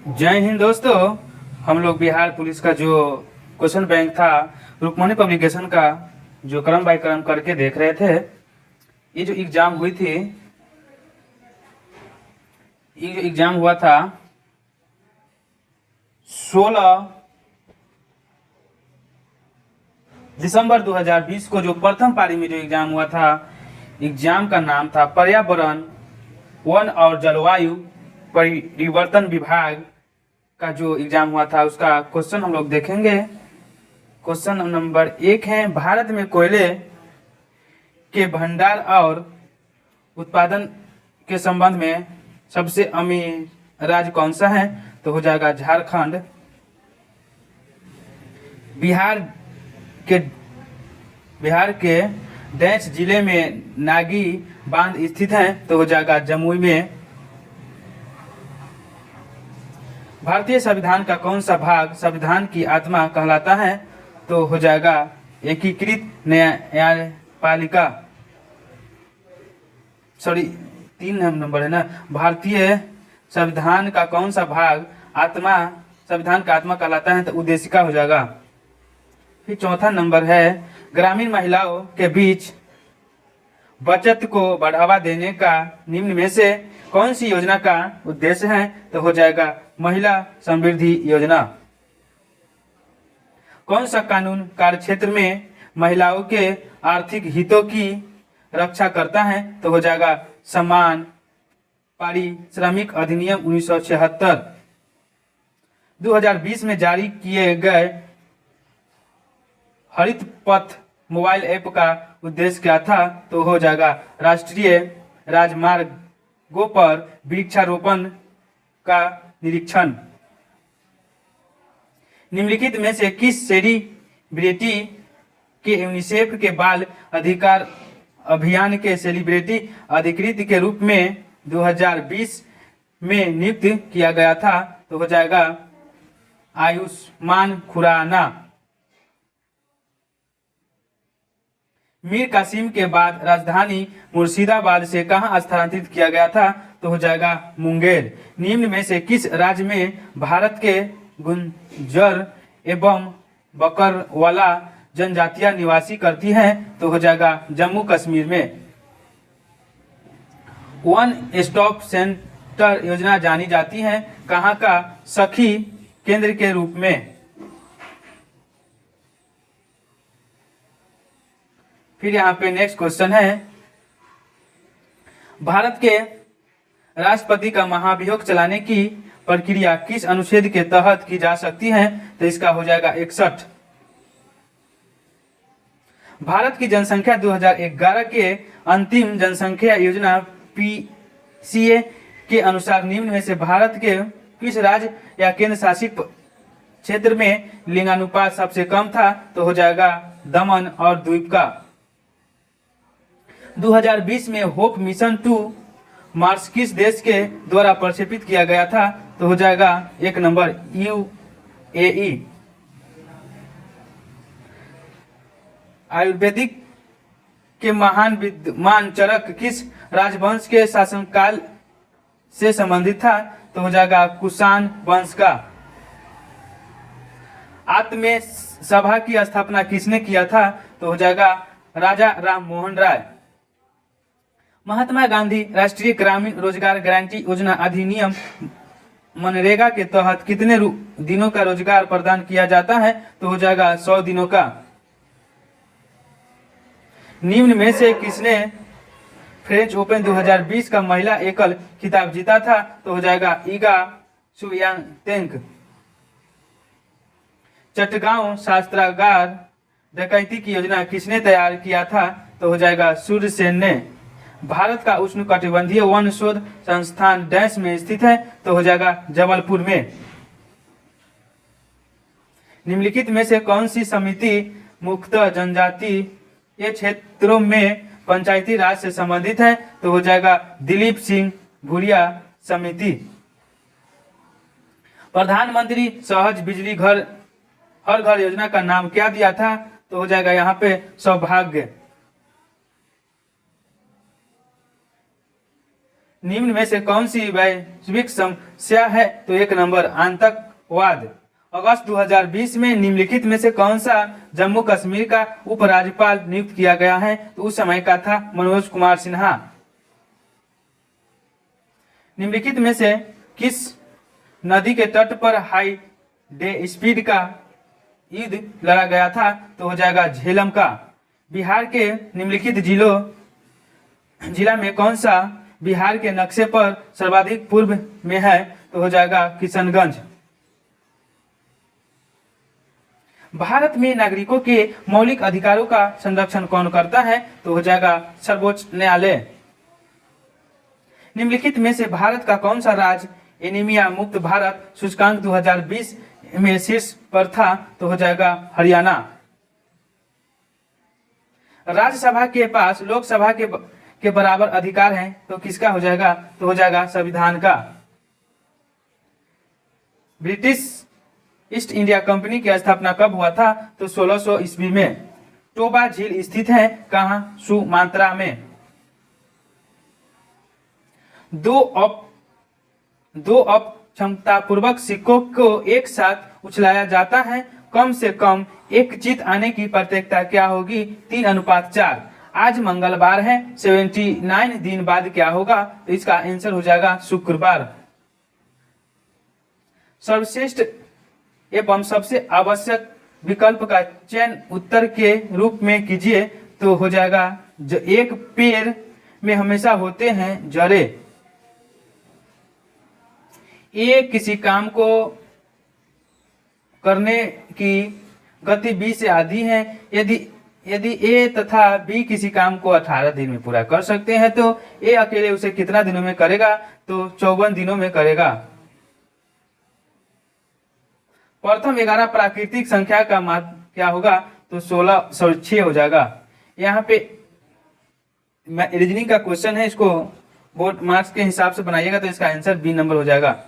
जय हिंद दोस्तों। हम लोग बिहार पुलिस का जो क्वेश्चन बैंक था रुक्मणी पब्लिकेशन का जो क्रम बाय क्रम करके देख रहे थे। ये जो एग्जाम हुई थी, ये जो एग्जाम हुआ था 16 दिसंबर 2020 को, जो प्रथम पारी में जो एग्जाम हुआ था, एग्जाम का नाम था पर्यावरण वन और जलवायु परिवर्तन विभाग का जो एग्जाम हुआ था उसका क्वेश्चन हम लोग देखेंगे। क्वेश्चन नंबर 1 है, भारत में कोयले के भंडार और उत्पादन के संबंध में सबसे अमीर राज्य कौन सा है? तो हो जाएगा झारखंड। बिहार के डैश जिले में नागी बांध स्थित है, तो हो जाएगा जमुई में। भारतीय संविधान का कौन सा भाग संविधान की आत्मा कहलाता है? तो हो जाएगा एकीकृत न्यायपालिका। 3 नंबर है ना। भारतीय संविधान का कौन सा भाग संविधान का आत्मा कहलाता है? तो उद्देशिका हो जाएगा। फिर चौथा नंबर है, ग्रामीण महिलाओं के बीच बचत को बढ़ावा देने का निम्न में से कौन सी योजना का उद्देश्य है? तो हो जाएगा महिला समृद्धि योजना। कौन सा कानून कार्यक्षेत्र में महिलाओं के आर्थिक हितों की रक्षा करता है? तो हो जाएगा समान पारिश्रमिक अधिनियम 1976। 2020 में जारी किए गए हरित पथ मोबाइल ऐप का उद्देश्य क्या था? तो हो जाएगा राष्ट्रीय राजमार्गों पर वृक्षारोपण का निरीक्षण। निम्नलिखित में से किस सेलिब्रिटी के यूनिसेफ के बाल अधिकार अभियान के सेलिब्रिटी अधिकृत के रूप में 2020 में नियुक्त किया गया था? तो हो जाएगा आयुष्मान खुराना। मीर कासिम के बाद राजधानी मुर्शिदाबाद से कहां स्थानांतरित किया गया था? तो हो जाएगा मुंगेर। निम्न में से किस राज्य में भारत के गुंजर एवं बकरवाला जनजातियां निवासी करती हैं? तो हो जाएगा जम्मू कश्मीर में। वन स्टॉप सेंटर योजना जानी जाती है कहां का? सखी केंद्र के रूप में। फिर यहाँ पे नेक्स्ट क्वेश्चन है, भारत के राष्ट्रपति का महाभियोग चलाने की प्रक्रिया किस अनुच्छेद के तहत की जा सकती है? तो इसका हो जाएगा 61। भारत की जनसंख्या 2011 के अंतिम जनसंख्या योजना PCA के अनुसार निम्न में से भारत के किस राज्य या केंद्र शासित क्षेत्र में लिंगानुपात सबसे कम था? तो हो जाएगा दमन और द्वीप का। 2020 में होप मिशन 2 मार्स किस देश के द्वारा प्रक्षेपित किया गया था? तो हो जाएगा 1 नंबर UAE। आयुर्वेदिक के महान विद्वान चरक किस राजवंश के शासनकाल से संबंधित था? तो हो जाएगा कुषाण वंश का। आत्म सभा की स्थापना किसने किया था? तो हो जाएगा राजा राम मोहन राय। महात्मा गांधी राष्ट्रीय ग्रामीण रोजगार गारंटी योजना अधिनियम मनरेगा के तहत कितने दिनों का रोजगार प्रदान किया जाता है? तो हो जाएगा 100 दिनों का। निम्न में से किसने फ्रेंच ओपन 2020 का महिला एकल खिताब जीता था? तो हो जाएगा इगा स्वियातेंग। चटगांव शस्त्रागार डकैती की योजना किसने तैयार किया था? तो हो जाएगा सूर्यसेन ने। भारत का उष्णकटिबंधीय वन शोध संस्थान डैश में स्थित है? तो हो जाएगा जबलपुर में। निम्नलिखित में से कौन सी समिति मुख्यतः जनजातीय क्षेत्रों में पंचायती राज से संबंधित है? तो हो जाएगा दिलीप सिंह भूरिया समिति। प्रधानमंत्री सहज बिजली हर घर योजना का नाम क्या दिया था? तो हो जाएगा यहाँ पे सौभाग्य। निम्न में से कौन सी वैश्विक समस्या है? तो एक नंबर आतंकवाद। अगस्त 2020 में निम्नलिखित में से कौन सा जम्मू कश्मीर का उपराज्यपाल नियुक्त किया गया है? तो उस समय का था मनोज कुमार सिन्हा। निम्नलिखित में से किस नदी के तट पर हाई डे स्पीड का युद्ध लड़ा गया था? तो हो जाएगा झेलम का। बिहार के निम्नलिखित जिला में कौन सा बिहार के नक्शे पर सर्वाधिक पूर्व में है? तो हो जाएगा किशनगंज। भारत में नागरिकों के मौलिक अधिकारों का संरक्षण कौन करता है? तो हो जाएगा सर्वोच्च न्यायालय। निम्नलिखित में से भारत का कौन सा राज्य एनीमिया मुक्त भारत सूचकांक 2020 में शीर्ष पर था? तो हो जाएगा हरियाणा। राज्यसभा के पास लोकसभा के बराबर अधिकार हैं, तो किसका हो जाएगा? तो हो जाएगा संविधान का। ब्रिटिश ईस्ट इंडिया कंपनी की स्थापना कब हुआ था? तो 1600 ईस्वी में। टोबा झील स्थित है कहाँ? सुमात्रा में। दो अप क्षमतापूर्वक सिक्कों को एक साथ उछलाया जाता है, कम से कम एक जीत आने की प्रत्येकता क्या होगी? 3:4। आज मंगलवार है, 79 दिन बाद क्या होगा? तो इसका आंसर हो जाएगा शुक्रवार। सर्वश्रेष्ठ एवं सबसे आवश्यक विकल्प का चयन उत्तर के रूप में कीजिए। तो हो जाएगा एक पेड़ में हमेशा होते हैं जड़ें। ए किसी काम को करने की गति बी से आधी है। यदि ए तथा बी किसी काम को 18 दिन में पूरा कर सकते हैं तो ए अकेले उसे कितना दिनों में करेगा? तो 54 दिनों में करेगा। प्रथम 11 प्राकृतिक संख्या का मान क्या होगा? तो 1606 हो जाएगा। यहाँ पे रीजनिंग का क्वेश्चन है, इसको बोर्ड मार्क्स के हिसाब से बनाइएगा तो इसका आंसर बी नंबर हो जाएगा।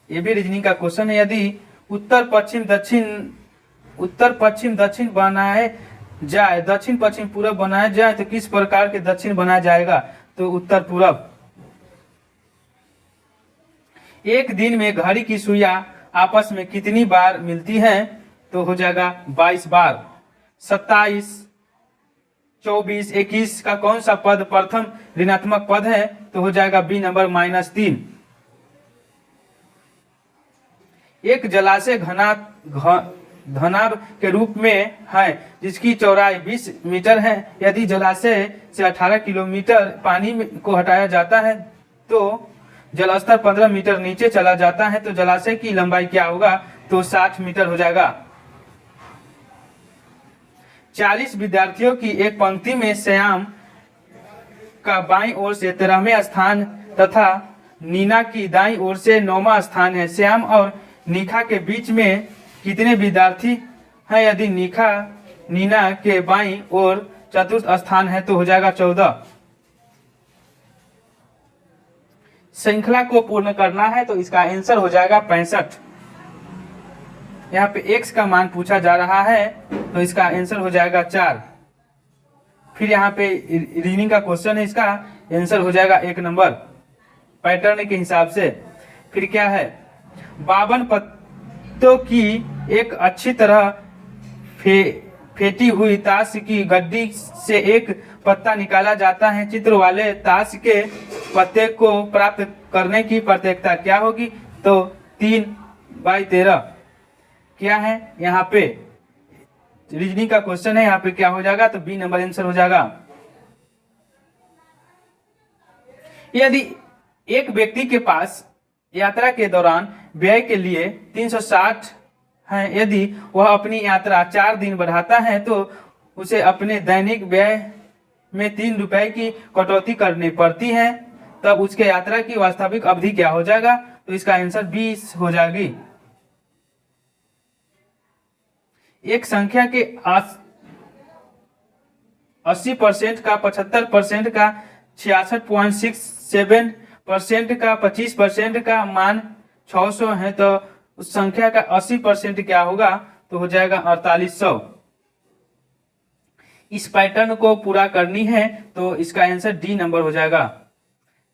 ये भी रीजनिंग का क्वेश्चन है। यदि उत्तर पश्चिम दक्षिण बनाए जाए, दक्षिण पश्चिम पूरब बनाया जाए तो किस प्रकार के दक्षिण बनाया जाएगा? तो उत्तर पूरब। एक दिन में घड़ी की सुइयां आपस में कितनी बार मिलती हैं? तो हो जाएगा 22 बार। 27, 24, 21 का कौन सा पद प्रथम ऋणात्मक पद है? तो हो जाएगा बी नंबर -3। एक जलाशय घनाभ के रूप में है जिसकी चौड़ाई 20 मीटर है। यदि जलाशय से 18 किलोमीटर पानी को हटाया जाता है तो जलस्तर 15 मीटर नीचे चला जाता है, तो जलाशय की लंबाई क्या होगा? तो 60 मीटर हो जाएगा। 40 विद्यार्थियों की एक पंक्ति में श्याम का बाईं ओर से 13वें स्थान तथा नीना की दाईं ओर से 9वां स्थान है। श्याम और निखा के बीच में कितने विद्यार्थी हैं? यदि नीना के बाईं ओर चतुर्थ स्थान है तो हो जाएगा 14। श्रृंखला को पूर्ण करना है तो इसका आंसर हो जाएगा 65। यहाँ पे x का मान पूछा जा रहा है तो इसका आंसर हो जाएगा 4। फिर यहाँ पे रीजनिंग का क्वेश्चन है, इसका आंसर हो जाएगा 1 नंबर पैटर्न के हिसाब से। फिर क्या है? 52 पत्तों की एक अच्छी तरह फेंटी हुई ताश की गड्डी से एक पत्ता निकाला जाता है। चित्र वाले ताश के पत्ते को प्राप्त करने की प्रत्येकता क्या होगी? तो 3/13। क्या है यहाँ पे? रीजनिंग का क्वेश्चन है, यहाँ पे क्या हो जाएगा? तो बी नंबर आंसर हो जाएगा। यदि एक व्यक्ति के पास यात्रा के दौरान व्यय के लिए 360 है, यदि वह अपनी यात्रा 4 दिन बढ़ाता है तो उसे अपने दैनिक व्यय में 3 रुपए की कटौती करनी पड़ती है, तब उसके यात्रा की वास्तविक अवधि क्या हो जाएगा? तो इसका आंसर 20 हो जाएगी। एक संख्या के 80% का 75% का 66.67% का 25% का मान 600 है, तो उस संख्या का 80% क्या होगा? तो हो जाएगा 4800। इस पैटर्न को पूरा करनी है तो इसका आंसर डी नंबर हो जाएगा।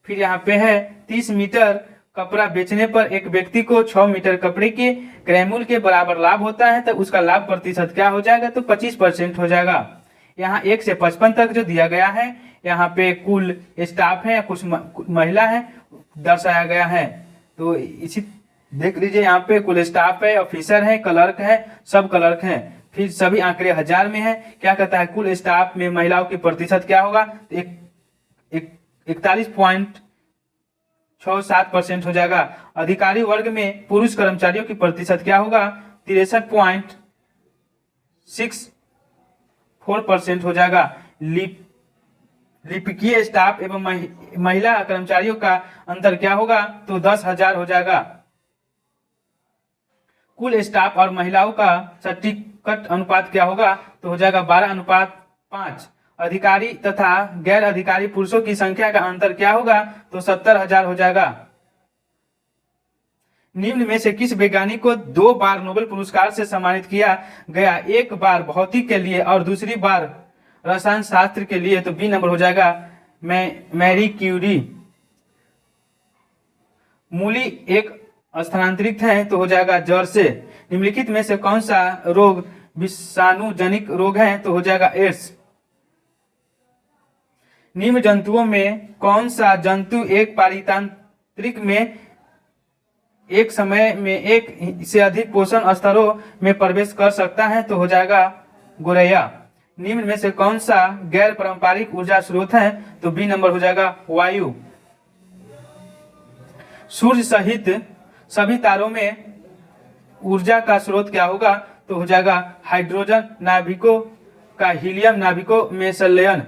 फिर यहाँ पे है 30 मीटर कपड़ा बेचने पर एक व्यक्ति को 6 मीटर कपड़े के क्रय मूल्य के बराबर लाभ होता है, तो उसका लाभ प्रतिशत क्या हो जाएगा, तो 25% हो जाएगा। यहाँ 1 से 55 तक जो दिया गया है, यहाँ पे कुल स्टाफ है या कुछ महिला है दर्शाया गया है। तो इसी देख लीजिए, यहाँ पे कुल स्टाफ है, ऑफिसर है, क्लर्क है, सब क्लर्क है। फिर सभी आंकड़े हजार में है। क्या कहता है, कुल स्टाफ में महिलाओं की प्रतिशत क्या होगा, 41.67% हो जाएगा। अधिकारी वर्ग में पुरुष कर्मचारियों की प्रतिशत क्या होगा, 63.64% हो जाएगा। लिपिकीय स्टाफ एवं महिला कर्मचारियों का अंतर क्या होगा, तो 10,000 हो जाएगा। कुल स्टाफ और महिलाओं का सटीक अनुपात क्या होगा, तो हो जाएगा 12:5। अधिकारी तथा गैर अधिकारी पुरुषों की संख्या का अंतर क्या होगा, तो 70,000 हो जाएगा। निम्न में से किस वैज्ञानिक को 2 बार नोबेल पुरस्कार से सम्मानित किया गया, एक बार भौतिक के लिए और दूसरी बार रसायन शास्त्र के लिए, तो बी नंबर हो जाएगा मैरी क्यूरी। मूली एक स्थानांतरित है, तो हो जाएगा जड़ से। निम्नलिखित में से कौन सा रोग विषाणुजनित रोग है, तो हो जाएगा एड्स। निम्न जंतुओं में कौन सा जंतु एक पारितंत्रिक में एक समय में एक से अधिक पोषण स्तरों में प्रवेश कर सकता है, तो हो जाएगा गोरैया। निम्न में से कौन सा गैर पारंपरिक ऊर्जा स्रोत है, तो बी नंबर हो जाएगा वायु। सूर्य सहित सभी तारों में ऊर्जा का स्रोत क्या होगा, तो हो जाएगा हाइड्रोजन नाभिकों का हीलियम नाभिकों में संलयन।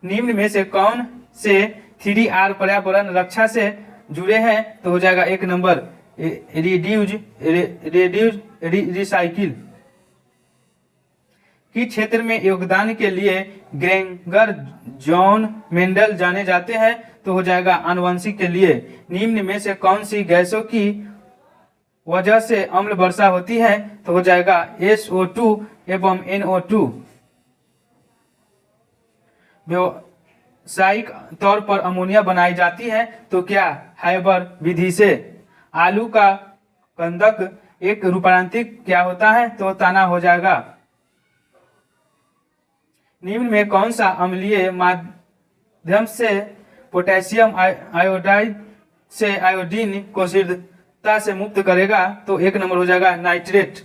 निम्न में से कौन से 3R पर्यावरण रक्षा से जुड़े हैं, तो हो जाएगा 1 नंबर रिड्यूज रिसाइकिल। किस क्षेत्र में योगदान के लिए ग्रेंगर जॉन मेंडल जाने जाते हैं, तो हो जाएगा आनुवंशिक के लिए। निम्न में से कौन सी गैसों की वजह से अम्ल वर्षा होती है, तो हो जाएगा SO2 एवं NO2। व्यावसायिक तौर पर अमोनिया बनाई जाती है, तो क्या हाइबर विधि से। आलू का कंदक एक रूपांतरित क्या होता है, तो तना हो जाएगा। निम्न में कौन सा अम्लीय माध्यम से पोटेशियम आयोडाइड से आयोडीन को शीघ्रता से मुक्त करेगा, तो 1 नंबर हो जाएगा नाइट्रेट।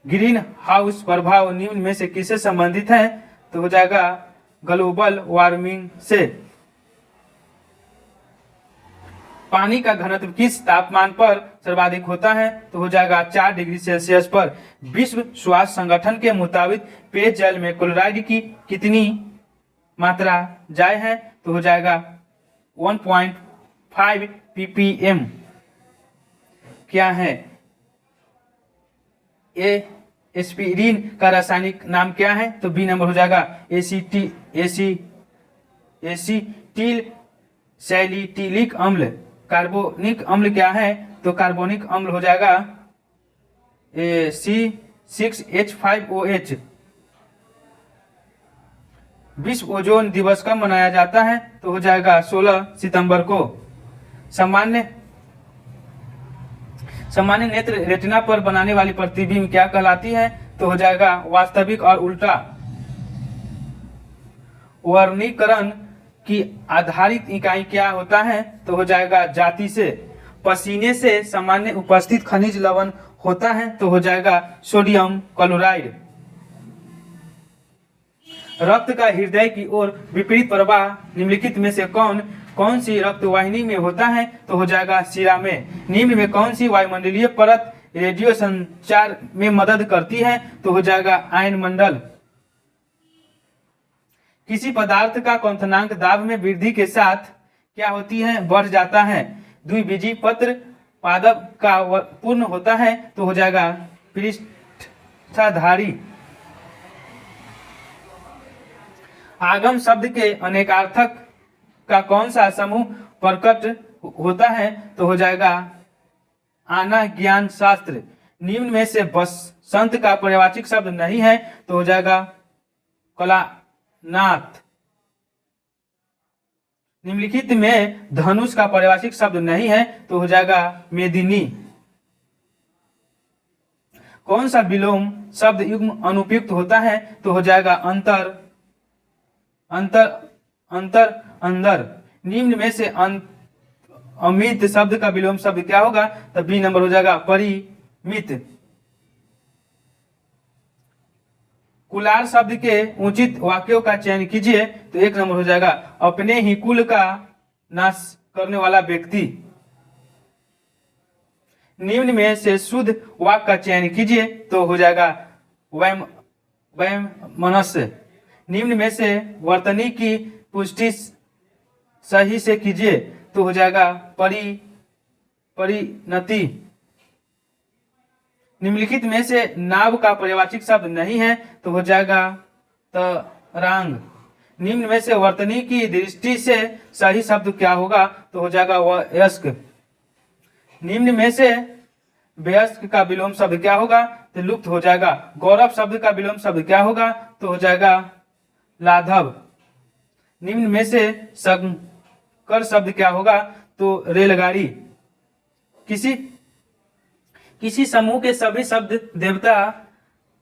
ग्रीन हाउस प्रभाव निम्न में से किससे संबंधित है, तो हो जाएगा ग्लोबल वार्मिंग से। पानी का घनत्व किस तापमान पर सर्वाधिक होता है, तो हो जाएगा 4 डिग्री सेल्सियस पर। विश्व स्वास्थ्य संगठन के मुताबिक पेयजल में क्लोराइड की कितनी मात्रा जाए है, तो हो जाएगा 1.5 ppm। क्या है, एस्पिरिन का रासायनिक नाम क्या है, तो बी नंबर हो जाएगा एसिटिल सैलिसिलिक अम्ल। कार्बोनिक अम्ल क्या है, तो कार्बोनिक अम्ल हो जाएगा C6H5OH। विश्व ओजोन दिवस कब मनाया जाता है, तो हो जाएगा 16 सितंबर को। सामान्य नेत्र रेटिना पर बनाने वाली प्रतिबिंब क्या कहलाती है, तो हो जाएगा वास्तविक और उल्टा। वर्गीकरण की आधारित इकाई क्या होता है, तो हो जाएगा जाति से। पसीने से सामान्य उपस्थित खनिज लवण होता है, तो हो जाएगा सोडियम क्लोराइड। रक्त का हृदय की ओर विपरीत प्रवाह निम्नलिखित में से कौन सी रक्त वाहिनी में होता है, तो हो जाएगा शिरा में। निम्न में कौन सी वायुमंडलीय परत रेडियो संचार में मदद करती है, तो हो जाएगा आयन मंडल। किसी पदार्थ का क्वथनांक दाब में वृद्धि के साथ क्या होती है, बढ़ जाता है। द्विबीजीय पत्र पादप का पूर्ण होता है, तो हो जाएगा पृष्ठधारी। आगम शब्द के अनेकार्थक का कौन सा समूह प्रकट होता है, तो हो जाएगा आना ज्ञान शास्त्र। निम्न में से बसंत का पर्यायवाची शब्द नहीं है, तो हो जाएगा कलानाथ। निम्नलिखित में धनुष का पारिभाषिक शब्द नहीं है तो हो जाएगा मेदिनी। कौन सा विलोम शब्द युग्म अनुपयुक्त होता है तो हो जाएगा अंतर, अंतर, अंतर, अंदर। निम्न में से अमित शब्द का विलोम शब्द क्या होगा तो बी नंबर हो जाएगा परिमित। कुलार शब्द के उचित वाक्यों का चयन कीजिए तो एक नंबर हो जाएगा अपने ही कुल का नाश करने वाला व्यक्ति। निम्न में से शुद्ध वाक्य का चयन कीजिए तो हो जाएगा वैम वैम मनस्य। निम्न में से वर्तनी की पुष्टि सही से कीजिए तो हो जाएगा परिणति। निम्नलिखित में से नाव का पर्यायवाची शब्द नहीं है तो हो जाएगा तरांग। निम्न में से वर्तनी की दृष्टि से सही शब्द क्या होगा तो हो जाएगा वयस्क। निम्न में से वयस्क का विलोम शब्द क्या होगा तो लुप्त हो जाएगा। गौरव शब्द का विलोम शब्द क्या होगा तो हो जाएगा लाघव। निम्न में से संकर शब्द क्या होगा तो रेलगाड़ी। किसी समूह के सभी शब्द देवता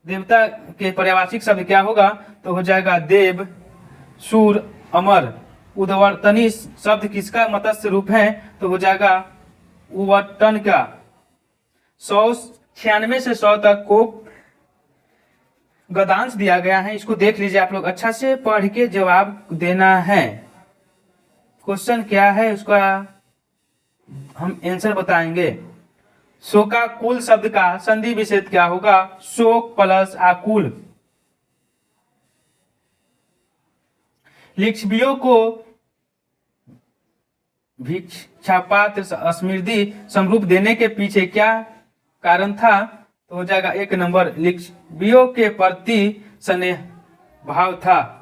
के पर्यायवाची शब्द क्या होगा तो हो जाएगा देव, सूर, अमर। उद्वर्तनी शब्द किसका मत्स्य रूप है तो हो जाएगा उवर्तन का। 196 से 100 तक को गद्यांश दिया गया है, इसको देख लीजिए आप लोग अच्छा से पढ़ के जवाब देना है। क्वेश्चन क्या है उसका हम आंसर बताएंगे। शोकाकुल शब्द का संधि विच्छेद क्या होगा शोक प्लस आकुल। लिच्छवियों को भिक्षापात्र स्मृति समरूप देने के पीछे क्या कारण था तो हो जाएगा एक नंबर लिच्छवियों के प्रति स्नेह भाव था।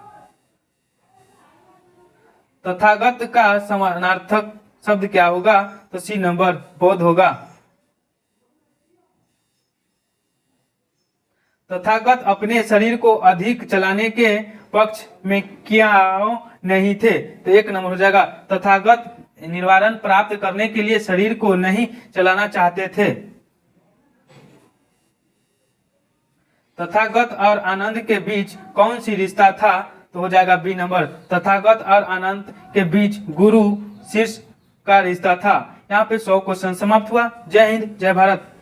तथागत का समानार्थक शब्द क्या होगा तो सी नंबर बोध होगा। तथागत अपने शरीर को अधिक चलाने के पक्ष में क्यों नहीं थे तो एक नंबर हो जाएगा तथागत निवारण प्राप्त करने के लिए शरीर को नहीं चलाना चाहते थे। तथागत और आनंद के बीच कौन सी रिश्ता था तो हो जाएगा बी नंबर तथागत और आनंद के बीच गुरु शिष्य का रिश्ता था। यहाँ पे 100 क्वेश्चन समाप्त हुआ। जय हिंद, जय भारत।